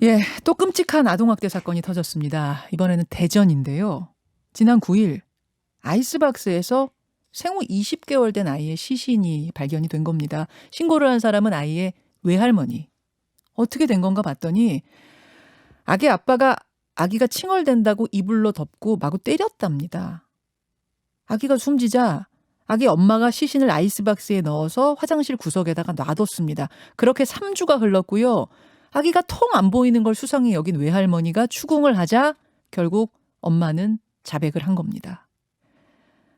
예, 또 끔찍한 아동학대 사건이 터졌습니다. 이번에는 대전인데요. 지난 9일 아이스박스에서 생후 20개월 된 아이의 시신이 발견이 된 겁니다. 신고를 한 사람은 아이의 외할머니. 어떻게 된 건가 봤더니 아기 아빠가 아기가 칭얼댄다고 이불로 덮고 마구 때렸답니다. 아기가 숨지자 아기 엄마가 시신을 아이스박스에 넣어서 화장실 구석에다가 놔뒀습니다. 그렇게 3주가 흘렀고요. 아기가 통 안 보이는 걸 수상히 여긴 외할머니가 추궁을 하자 결국 엄마는 자백을 한 겁니다.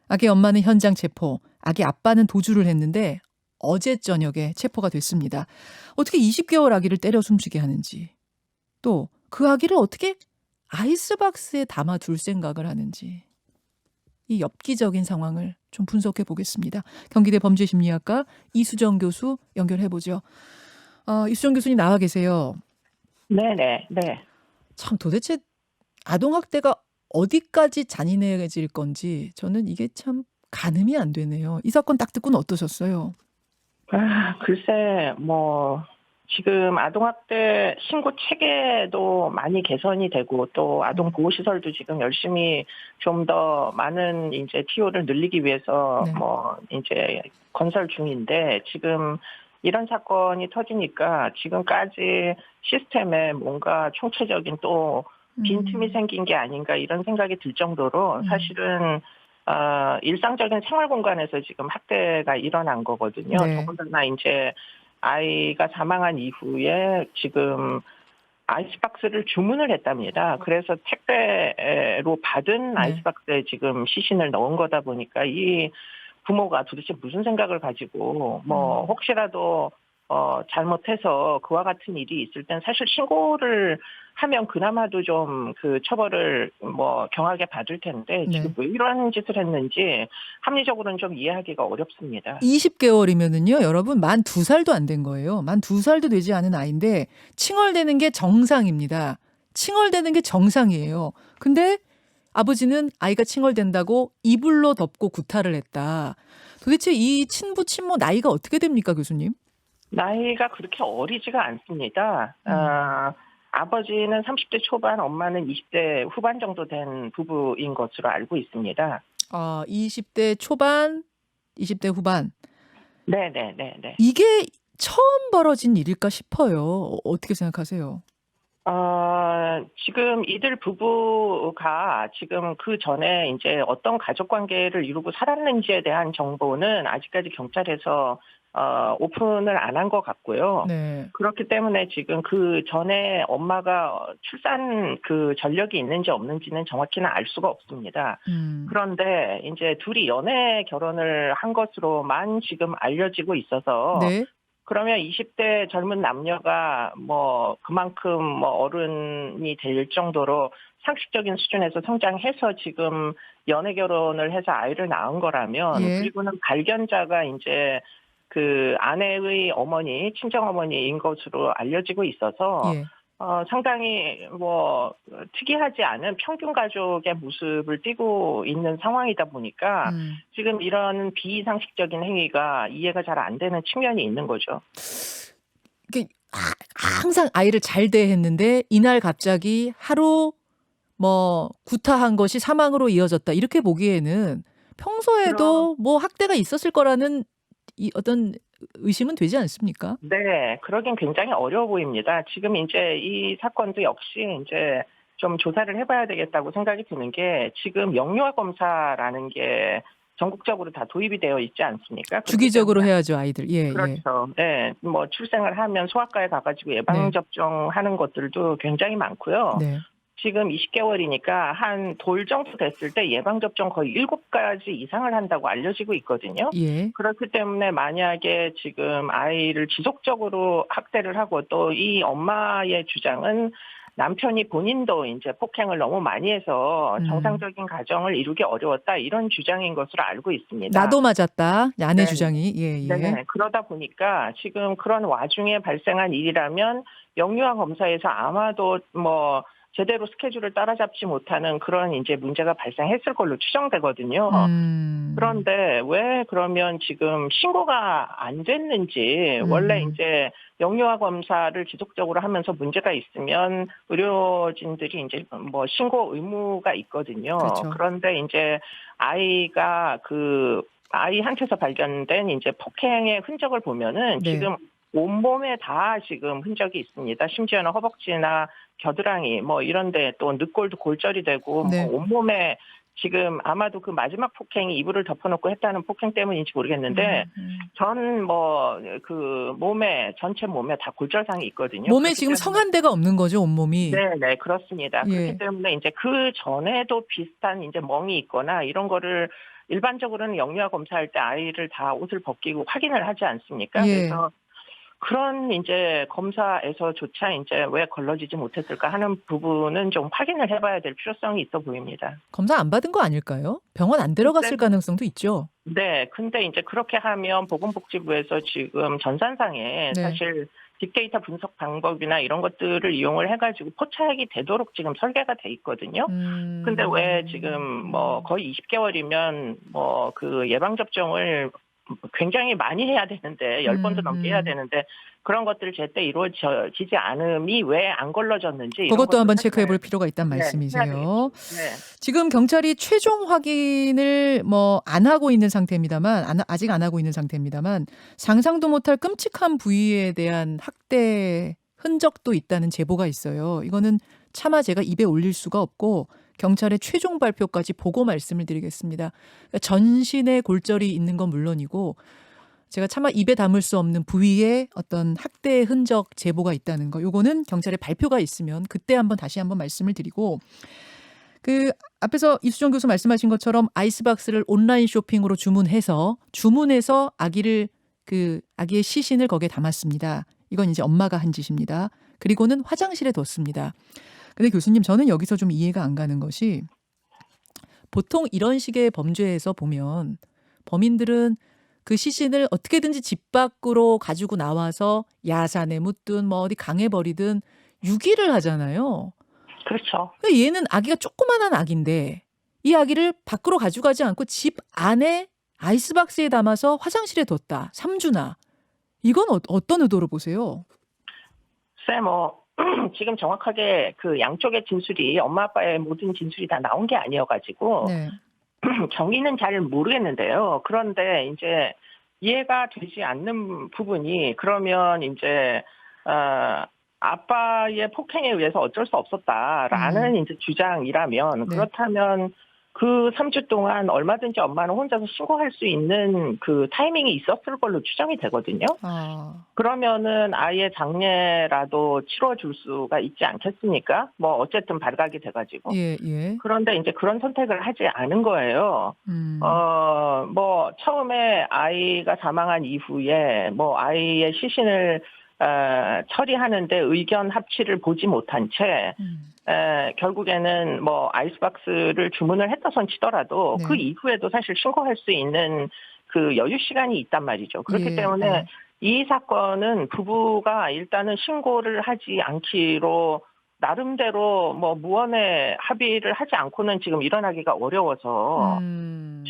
아기 엄마는 현장 체포, 아기 아빠는 도주를 했는데 어제 저녁에 체포가 됐습니다. 어떻게 20개월 아기를 때려 숨지게 하는지, 또 그 아기를 어떻게 아이스박스에 담아둘 생각을 하는지, 이 엽기적인 상황을 좀 분석해 보겠습니다. 경기대 범죄심리학과 이수정 교수 연결해 보죠. 이수정 교수님 나와 계세요. 네네, 네. 참 도대체 아동학대가 어디까지 잔인해질 건지 저는 이게 참 가늠이 안 되네요. 이 사건 딱 듣고는 어떠셨어요? 글쎄, 지금 아동학대 신고 체계도 많이 개선이 되고, 또 아동보호시설도 지금 열심히 좀 더 많은 이제 티오를 늘리기 위해서 네. 이제 건설 중인데, 지금 이런 사건이 터지니까 지금까지 시스템에 뭔가 총체적인 또 빈틈이 생긴 게 아닌가 이런 생각이 들 정도로 사실은 일상적인 생활 공간에서 지금 학대가 일어난 거거든요. 네. 더군다나 이제 아이가 사망한 이후에 지금 아이스박스를 주문을 했답니다. 그래서 택배로 받은 네. 아이스박스에 지금 시신을 넣은 거다 보니까 이 부모가 도대체 무슨 생각을 가지고 혹시라도 잘못해서 그와 같은 일이 있을 땐 사실 신고를 하면 그나마도 좀 그 처벌을 경하게 받을 텐데 지금 네. 왜 이런 짓을 했는지 합리적으로는 좀 이해하기가 어렵습니다. 20개월이면은요, 여러분 만 2살도 안 된 거예요. 만 2살도 되지 않은 아이인데 칭얼대는 게 정상입니다. 칭얼대는 게 정상이에요. 근데 아버지는 아이가 칭얼댄다고 이불로 덮고 구타를 했다. 도대체 이 친부 친모 나이가 어떻게 됩니까, 교수님? 나이가 그렇게 어리지가 않습니다. 아버지는 30대 초반, 엄마는 20대 후반 정도 된 부부인 것으로 알고 있습니다. 20대 초반, 20대 후반. 네네네네. 이게 처음 벌어진 일일까 싶어요. 어떻게 생각하세요? 지금 이들 부부가 지금 그 전에 이제 어떤 가족 관계를 이루고 살았는지에 대한 정보는 아직까지 경찰에서 오픈을 안 한 것 같고요. 네. 그렇기 때문에 지금 그 전에 엄마가 출산 그 전력이 있는지 없는지는 정확히는 알 수가 없습니다. 음. 그런데 이제 둘이 연애 결혼을 한 것으로만 지금 알려지고 있어서 네. 그러면 20대 젊은 남녀가 그만큼 어른이 될 정도로 상식적인 수준에서 성장해서 지금 연애 결혼을 해서 아이를 낳은 거라면, 예. 그리고는 발견자가 이제 그 아내의 어머니, 친정어머니인 것으로 알려지고 있어서 예. 상당히 특이하지 않은 평균 가족의 모습을 띠고 있는 상황이다 보니까 음. 지금 이런 비상식적인 행위가 이해가 잘 안 되는 측면이 있는 거죠. 이게 항상 아이를 잘 대했는데 이날 갑자기 하루 구타한 것이 사망으로 이어졌다. 이렇게 보기에는 그럼 평소에도 학대가 있었을 거라는 이 어떤 의심은 되지 않습니까? 네, 그러긴 굉장히 어려워 보입니다. 지금 이제 이 사건도 역시 이제 좀 조사를 해봐야 되겠다고 생각이 드는 게, 지금 영유아 검사라는 게 전국적으로 다 도입이 되어 있지 않습니까? 그렇기 주기적으로 때문에 해야죠, 아이들. 예, 예. 그렇죠. 네, 출생을 하면 소아과에 가가지고 예방 네. 접종하는 것들도 굉장히 많고요. 네. 지금 20개월이니까 한 돌 정도 됐을 때 예방접종 거의 7가지 이상을 한다고 알려지고 있거든요. 예. 그렇기 때문에 만약에 지금 아이를 지속적으로 학대를 하고, 또 이 엄마의 주장은 남편이 본인도 이제 폭행을 너무 많이 해서 음. 정상적인 가정을 이루기 어려웠다, 이런 주장인 것으로 알고 있습니다. 나도 맞았다. 아내 네네. 주장이. 예, 예. 네네. 그러다 보니까 지금 그런 와중에 발생한 일이라면 영유아 검사에서 아마도 뭐 제대로 스케줄을 따라잡지 못하는 그런 이제 문제가 발생했을 걸로 추정되거든요. 음. 그런데 왜 그러면 지금 신고가 안 됐는지 원래 음. 이제 영유아 검사를 지속적으로 하면서 문제가 있으면 의료진들이 이제 뭐 신고 의무가 있거든요. 그렇죠. 그런데 이제 아이가 아이한테서 발견된 이제 폭행의 흔적을 보면은 네. 지금 온몸에 다 지금 흔적이 있습니다. 심지어는 허벅지나 겨드랑이 뭐 이런 데 또 늑골도 골절이 되고 뭐 네. 온몸에 지금 아마도 그 마지막 폭행이 이불을 덮어놓고 했다는 폭행 때문인지 모르겠는데 전 뭐 몸에 전체 몸에 다 골절상이 있거든요. 몸에 그렇기 지금 때문에 성한 데가 없는 거죠, 온몸이. 네네 그렇습니다. 그렇기 예. 때문에 이제 그 전에도 비슷한 이제 멍이 있거나 이런 거를 일반적으로는 영유아 검사할 때 아이를 다 옷을 벗기고 확인을 하지 않습니까? 예. 그래서 그런 이제 검사에서조차 이제 왜 걸러지지 못했을까 하는 부분은 좀 확인을 해봐야 될 필요성이 있어 보입니다. 검사 안 받은 거 아닐까요? 병원 안 글쎄 들어갔을 가능성도 있죠. 네. 근데 이제 그렇게 하면 보건복지부에서 지금 전산상에 네. 사실 빅데이터 분석 방법이나 이런 것들을 이용을 해 가지고 포착이 되도록 지금 설계가 돼 있거든요. 근데 왜 지금 뭐 거의 20 개월이면 뭐 그 예방 접종을 굉장히 많이 해야 되는데 10 번도 넘게 해야 되는데 그런 것들을 제때 이루어지지 않음이 왜 안 걸러졌는지 이런 그것도 것도 한번 체크해 볼 확인을 필요가 있단 네 해야 말씀이세요. 되겠죠. 네. 지금 경찰이 최종 확인을 뭐 안 하고 있는 상태입니다만 아직 안 하고 있는 상태입니다만 상상도 못할 끔찍한 부위에 대한 학대 흔적도 있다는 제보가 있어요. 이거는 차마 제가 입에 올릴 수가 없고 경찰의 최종 발표까지 보고 말씀을 드리겠습니다. 그러니까 전신에 골절이 있는 건 물론이고 제가 차마 입에 담을 수 없는 부위에 어떤 학대의 흔적 제보가 있다는 거. 요거는 경찰의 발표가 있으면 그때 다시 한번 말씀을 드리고 그 앞에서 이수정 교수 말씀하신 것처럼 아이스박스를 온라인 쇼핑으로 주문해서 아기의 시신을 거기에 담았습니다. 이건 이제 엄마가 한 짓입니다. 그리고는 화장실에 뒀습니다. 근데 교수님 저는 여기서 좀 이해가 안 가는 것이 보통 이런 식의 범죄에서 보면 범인들은 그 시신을 어떻게든지 집 밖으로 가지고 나와서 야산에 묻든 뭐 어디 강에 버리든 유기를 하잖아요. 그렇죠. 그러니까 얘는 아기가 조그만한 아기인데 이 아기를 밖으로 가져가지 않고 집 안에 아이스박스에 담아서 화장실에 뒀다. 3주나. 이건 어떤 의도로 보세요? 글쎄 뭐 지금 정확하게 그 양쪽의 진술이 엄마 아빠의 모든 진술이 다 나온 게 아니어 가지고 네. 정의는 잘 모르겠는데요. 그런데 이제 이해가 되지 않는 부분이 그러면 이제 아빠의 폭행에 의해서 어쩔 수 없었다라는 이제 주장이라면 네. 그렇다면 그 3주 동안 얼마든지 엄마는 혼자서 신고할 수 있는 그 타이밍이 있었을 걸로 추정이 되거든요. 아. 그러면은 아이의 장례라도 치러줄 수가 있지 않겠습니까? 뭐 어쨌든 발각이 돼 가지고. 예, 예. 그런데 이제 그런 선택을 하지 않은 거예요. 음. 뭐 처음에 아이가 사망한 이후에 뭐 아이의 시신을 처리하는 데 의견 합치를 보지 못한 채 결국에는 뭐 아이스박스를 주문을 했다손 치더라도 그 네. 이후에도 사실 신고할 수 있는 그 여유 시간이 있단 말이죠. 그렇기 예, 때문에 예. 이 사건은 부부가 일단은 신고를 하지 않기로 나름대로 뭐 무언의 합의를 하지 않고는 지금 일어나기가 어려워서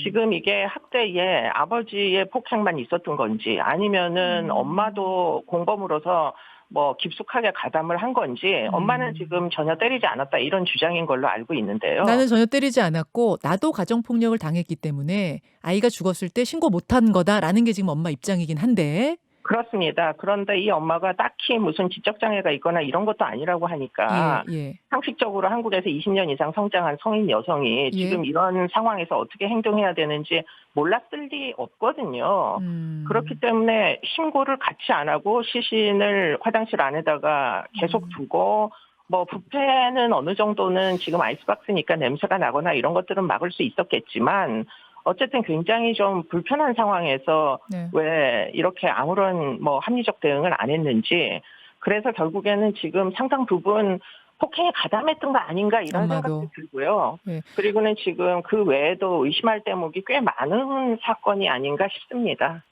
지금 이게 학대에 아버지의 폭행만 있었던 건지 아니면은 엄마도 공범으로서 뭐 깊숙하게 가담을 한 건지 엄마는 지금 전혀 때리지 않았다 이런 주장인 걸로 알고 있는데요. 나는 전혀 때리지 않았고 나도 가정폭력을 당했기 때문에 아이가 죽었을 때 신고 못한 거다라는 게 지금 엄마 입장이긴 한데. 그렇습니다. 그런데 이 엄마가 딱히 무슨 지적장애가 있거나 이런 것도 아니라고 예, 하니까 예. 상식적으로 한국에서 20년 이상 성장한 성인 여성이 예. 지금 이런 상황에서 어떻게 행동해야 되는지 몰랐을 리 없거든요. 그렇기 때문에 신고를 같이 안 하고 시신을 화장실 안에다가 계속 두고 뭐 부패는 어느 정도는 지금 아이스박스니까 냄새가 나거나 이런 것들은 막을 수 있었겠지만 어쨌든 굉장히 좀 불편한 상황에서 네. 왜 이렇게 아무런 뭐 합리적 대응을 안 했는지 그래서 결국에는 지금 상당 부분 폭행에 가담했던 거 아닌가 이런 엄마도. 생각도 들고요. 예. 그리고는 지금 그 외에도 의심할 대목이 꽤 많은 사건이 아닌가 싶습니다.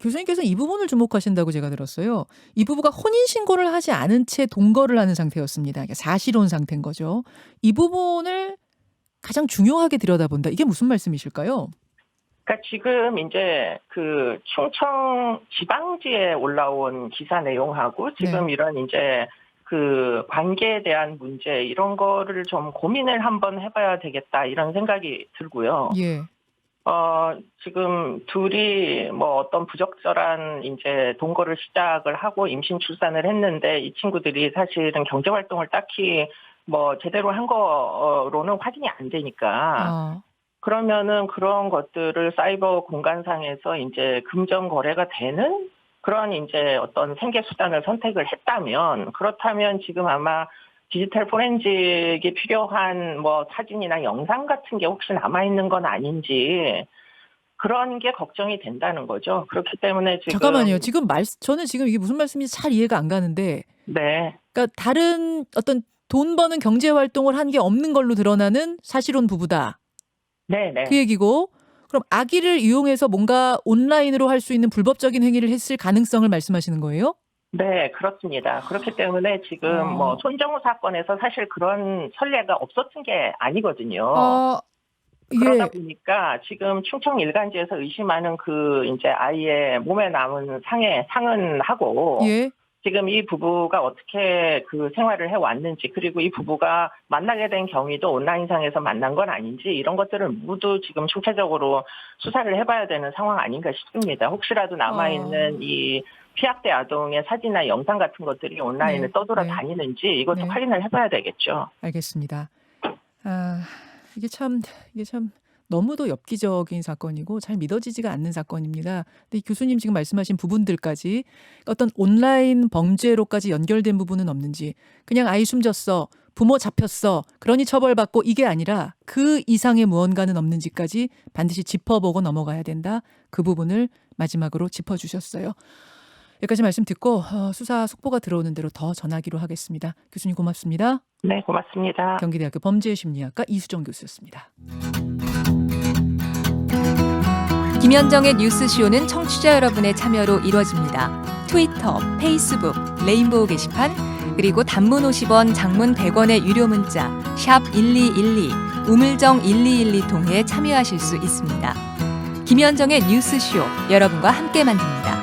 교수님께서는 이 부분을 주목하신다고 제가 들었어요. 이 부부가 혼인신고를 하지 않은 채 동거를 하는 상태였습니다. 그러니까 사실혼 상태인 거죠. 이 부분을 가장 중요하게 들여다본다. 이게 무슨 말씀이실까요? 그러니까 지금 이제 그 충청 지방지에 올라온 기사 내용하고 지금 이런 이제 그 관계에 대한 문제 이런 거를 좀 고민을 한번 해봐야 되겠다 이런 생각이 들고요. 예. 지금 둘이 뭐 어떤 부적절한 이제 동거를 시작을 하고 임신 출산을 했는데 이 친구들이 사실은 경제 활동을 딱히 뭐 제대로 한 거로는 확인이 안 되니까 그러면은 그런 것들을 사이버 공간상에서 이제 금전 거래가 되는 그런 이제 어떤 생계 수단을 선택을 했다면 그렇다면 지금 아마 디지털 포렌식이 필요한 뭐 사진이나 영상 같은 게 혹시 남아있는 건 아닌지 그런 게 걱정이 된다는 거죠. 그렇기 때문에 지금. 잠깐만요. 저는 지금 이게 무슨 말씀인지 잘 이해가 안 가는데. 네. 그러니까 다른 어떤 돈 버는 경제 활동을 한 게 없는 걸로 드러나는 사실혼 부부다. 네네. 그 얘기고 그럼 아기를 이용해서 뭔가 온라인으로 할 수 있는 불법적인 행위를 했을 가능성을 말씀하시는 거예요? 네, 그렇습니다. 그렇기 때문에 지금 뭐 손정우 사건에서 사실 그런 선례가 없었던 게 아니거든요. 그러다 보니까 지금 충청 일간지에서 의심하는 그 이제 아이의 몸에 남은 상은 하고 지금 이 부부가 어떻게 그 생활을 해왔는지 그리고 이 부부가 만나게 된 경위도 온라인상에서 만난 건 아닌지 이런 것들을 모두 지금 총체적으로 수사를 해봐야 되는 상황 아닌가 싶습니다. 혹시라도 남아있는 이 피학대 아동의 사진이나 영상 같은 것들이 온라인에 떠돌아다니는지 이것도 확인을 해봐야 되겠죠. 알겠습니다. 이게 참 너무도 엽기적인 사건이고 잘 믿어지지가 않는 사건입니다. 근데 교수님 지금 말씀하신 부분들까지 어떤 온라인 범죄로까지 연결된 부분은 없는지 그냥 아이 숨졌어, 부모 잡혔어, 그러니 처벌받고 이게 아니라 그 이상의 무언가는 없는지까지 반드시 짚어보고 넘어가야 된다. 그 부분을 마지막으로 짚어주셨어요. 여기까지 말씀 듣고 수사 속보가 들어오는 대로 더 전하기로 하겠습니다. 교수님 고맙습니다. 네, 고맙습니다. 경기대학교 범죄심리학과 이수정 교수였습니다. 김현정의 뉴스쇼는 청취자 여러분의 참여로 이루어집니다. 트위터, 페이스북, 레인보우 게시판, 그리고 단문 50원, 장문 100원의 유료 문자 샵 1212, 우물정 1212 통해 참여하실 수 있습니다. 김현정의 뉴스쇼, 여러분과 함께 만듭니다.